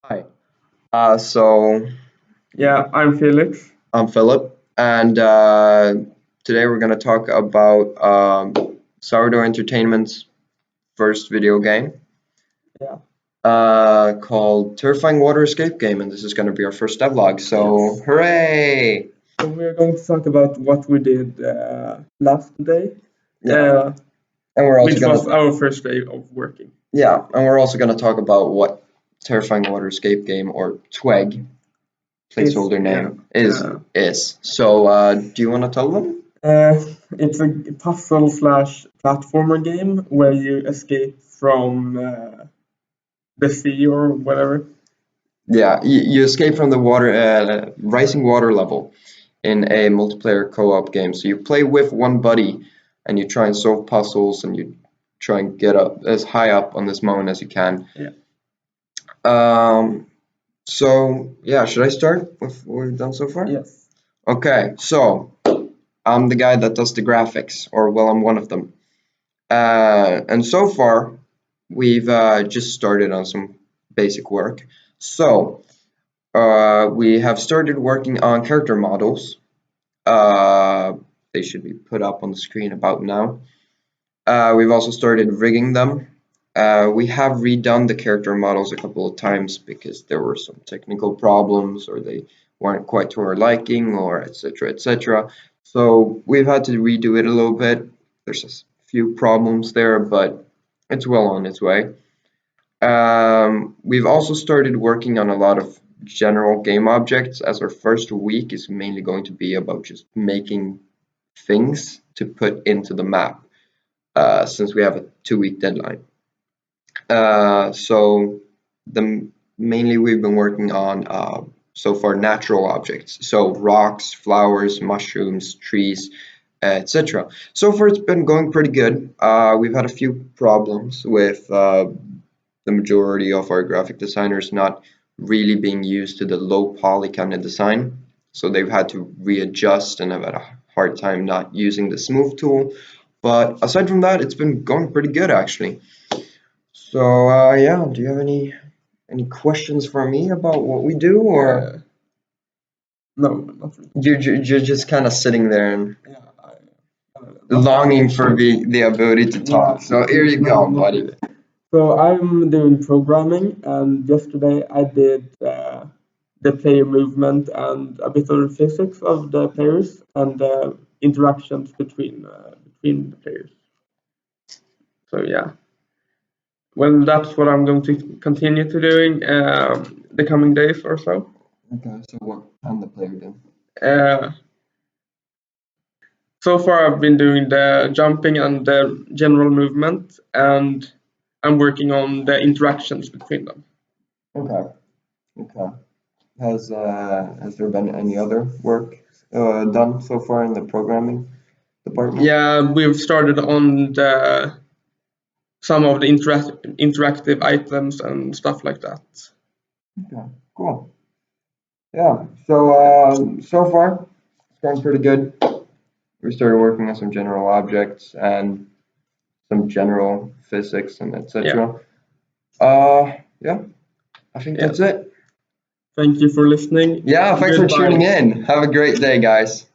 Hi. So Yeah, I'm Felix. I'm Philip, and today we're going to talk about Sourdough Entertainment's first video game Yeah. called Terrifying Water Escape Game, and this is going to be our first devlog. So, Yes. hooray! So we're going to talk about what we did last day, Yeah, and we're also which going was to our first day of working. talk about what Terrifying Water Escape Game or TWEG placeholder name is. So, do you want to tell them? It's a puzzle slash platformer game where you escape from the sea or whatever. Yeah, you escape from the rising water level in a multiplayer co-op game. So you play with one buddy and you try and solve puzzles and you try and get up as high up on this mountain as you can. Yeah. So yeah, should I start with what we've done so far? Yes. Okay, so I'm the guy that does the graphics, or well, I'm one of them. And so far, we've just started on some basic work. So we have started working on character models. Uh, they should be put up on the screen about now. We've also started rigging them. We have redone the character models a couple of times because there were some technical problems or they weren't quite to our liking or etc. etc. So we've had to redo it a little bit. There's a few problems there, but it's well on its way. We've also started working on a lot of general game objects, as our first week is mainly going to be about just making things to put into the map, since we have a 2 week deadline. So mainly we've been working on so far natural objects, so rocks, flowers, mushrooms, trees, etc. So far it's been going pretty good. We've had a few problems with the majority of our graphic designers not really being used to the low poly kind of design. So they've had to readjust and have had a hard time not using the smooth tool. But aside from that, it's been going pretty good actually. So yeah, do you have any questions for me about what we do, or No, not really. you're just kind of sitting there and Yeah, longing for the ability to talk? So here you go, not buddy. really. So I'm doing programming, and yesterday I did the player movement and a bit of the physics of the players and the interactions between the players. So yeah, well, that's what I'm going to continue to doing the coming days or so. Okay, so what can the player do? Uh, so far, I've been doing the jumping and the general movement, and I'm working on the interactions between them. Okay, okay. Has there been any other work done so far in the programming department? Yeah, we've started on some of the interactive items and stuff like that. Okay, cool. Yeah. So so far it's going pretty good. We started working on some general objects and some general physics and Yeah. etc. Yeah, I think Yeah. that's it. Thank you for listening. Yeah, thanks for Goodbye. tuning in. Have a great day, guys.